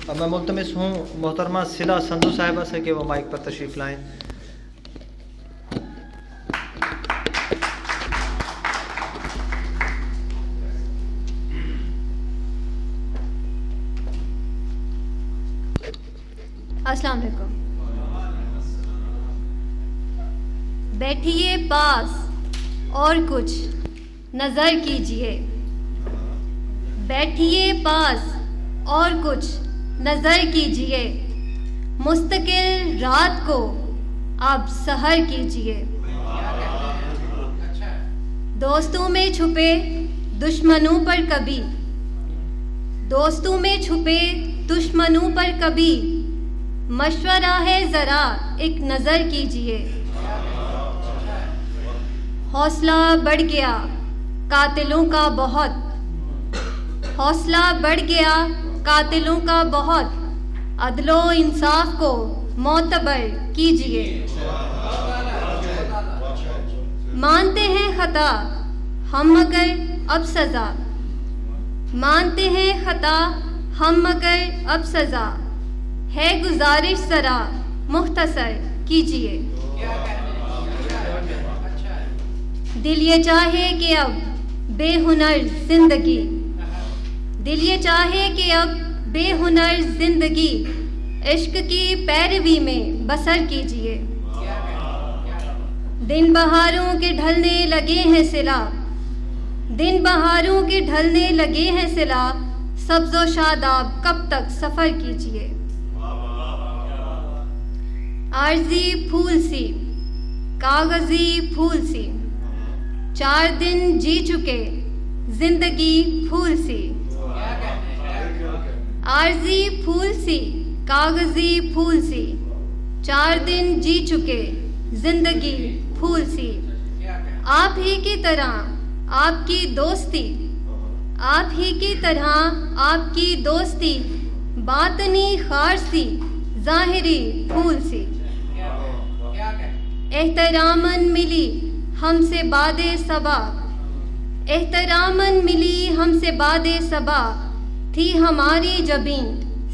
अब मैं मुल्तमिस हूँ मोहतरमा सिला संधू साहिबा से कि वो माइक पर तशरीफ़ लाएँ। अस्सलाम वालेकुम। बैठिए पास और कुछ नज़र कीजिए, बैठिए पास और कुछ नज़र कीजिए, मुस्तकिल रात को आप सहर कीजिए। दोस्तों में छुपे दुश्मनों पर कभी, दोस्तों में छुपे दुश्मनों पर कभी मशवरा है ज़रा एक नज़र कीजिए। हौसला बढ़ गया कातिलों का बहुत, हौसला बढ़ गया कातिलों का बहुत, अदलो इंसाफ को मोतबर कीजिए। मानते हैं खता हम मगर अब सज़ा, मानते हैं खता हम मगर अब सज़ा, है गुजारिश ज़रा मुख्तसर कीजिए। दिल ये चाहे कि अब बेहुनर जिंदगी, दिल ये चाहे कि अब बेहुनर जिंदगी इश्क की पैरवी में बसर कीजिए। दिन बहारों के ढलने लगे हैं सिला, दिन बहारों के ढलने लगे हैं सिला, सब्ज़ो शादाब कब तक सफ़र कीजिए। आर्जी फूल सी कागज़ी फूल सी, 4 दिन जी चुके जिंदगी फूल सी। आर्जी फूल सी कागज़ी फूल सी, 4 दिन जी चुके जिंदगी फूल सी। आप ही की तरह आपकी दोस्ती, आप ही की तरह आपकी दोस्ती, बातनी खार सी ज़ाहिरी फूल सी। एहतरामन मिली हमसे बादे सबा, एहतरामन मिली हमसे बादे सबा, थी हमारी जबीन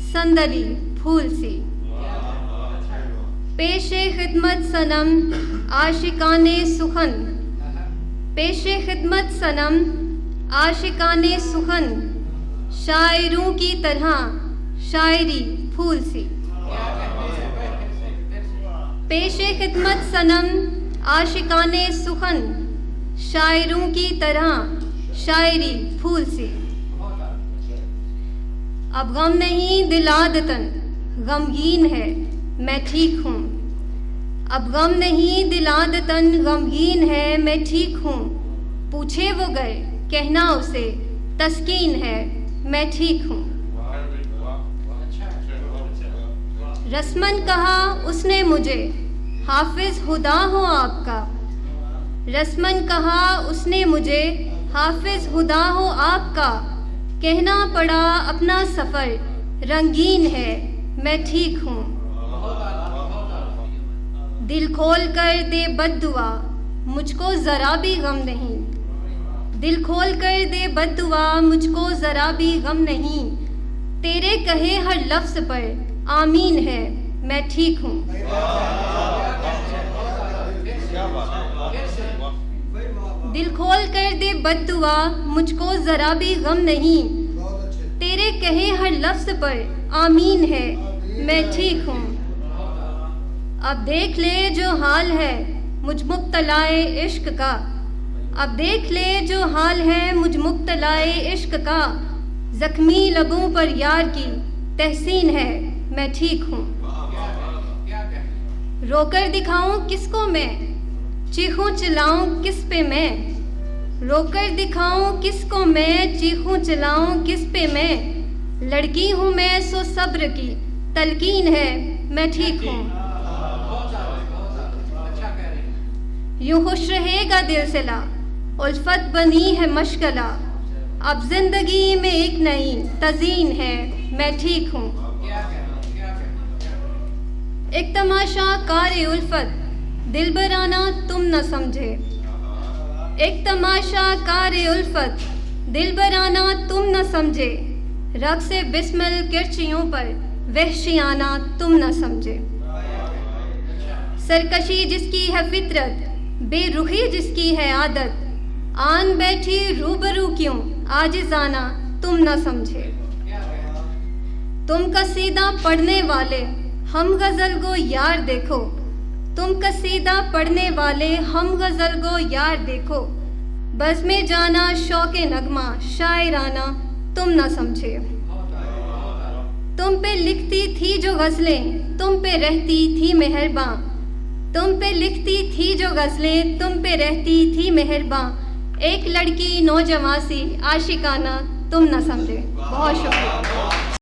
संदली फूल सी। पेशे खिदमत सनम आशिकाने सुखन, पेशे खिदमत सनम आशिकाने सुखन, शायरों की तरह शायरी फूल सी। पेशे खिदमत सनम आशिकाने सुखन, शायरों की तरह शायरी फूल सी। अब गम नहीं दिल आदतन गमगीन है मैं ठीक हूँ, अब गम नहीं दिल आदतन गमगीन है मैं ठीक हूँ, पूछे वो गए कहना उसे तस्कीन है मैं ठीक हूँ। रस्मन कहा उसने मुझे हाफिज खुदा हो आपका, रस्मन कहा उसने मुझे हाफिज खुदा हो आपका, कहना पड़ा अपना सफ़र रंगीन है मैं ठीक हूँ। दिल खोल कर दे बद्दुआ मुझको ज़रा भी गम नहीं, दिल खोल कर दे बद्दुआ मुझको ज़रा भी गम नहीं, तेरे कहे हर लफ्ज़ पर आमीन है मैं ठीक हूँ। दिल खोल कर दे बद्दुआ मुझको ज़रा भी गम नहीं, तेरे कहे हर लफ्ज़ पर आमीन है मैं ठीक हूँ। अब देख ले जो हाल है मुझ मुब्तलाए इश्क का, अब देख ले जो हाल है मुझ मुब्तलाए इश्क का, ज़ख्मी लबों पर यार की तहसीन है मैं ठीक हूँ। रोकर दिखाऊं किसको मैं, चीखूं चिल्लाऊं किस पे मैं, रोकर दिखाऊं किसको मैं, चीखूं चिल्लाऊं किस पे मैं, लड़की हूँ मैं सो सब्र की तलकीन है मैं ठीक हूँ। यूँ खुश रहेगा दिल सिला उल्फत बनी है मशगला, अब जिंदगी में एक नई तज़ीन है मैं ठीक हूँ। एक तमाशा कार उल्फत दिलबराना तुम न समझे, एक तमाशा कार उल्फत दिलबराना तुम न समझे, रग से बिस्मिल किरचियों पर वहशियाना तुम न समझे। सरकशी जिसकी है फितरत, बेरुखी जिसकी है आदत, आन बैठी रूबरू क्यों आजिज़ाना तुम न समझे। तुम कसीदा पढ़ने वाले हम गज़ल गो यार देखो, तुम कसीदा पढ़ने वाले हम गज़ल गो यार देखो, बज़ में जाना शौक़े नगमा शायराना तुम न समझे। तुम पे लिखती थी जो गज़लें तुम पे रहती थी मेहरबां, तुम पे लिखती थी जो गज़लें तुम पे रहती थी मेहरबां, एक लड़की नौजवान सी आशिकाना तुम न समझे। बहुत शुक्रिया।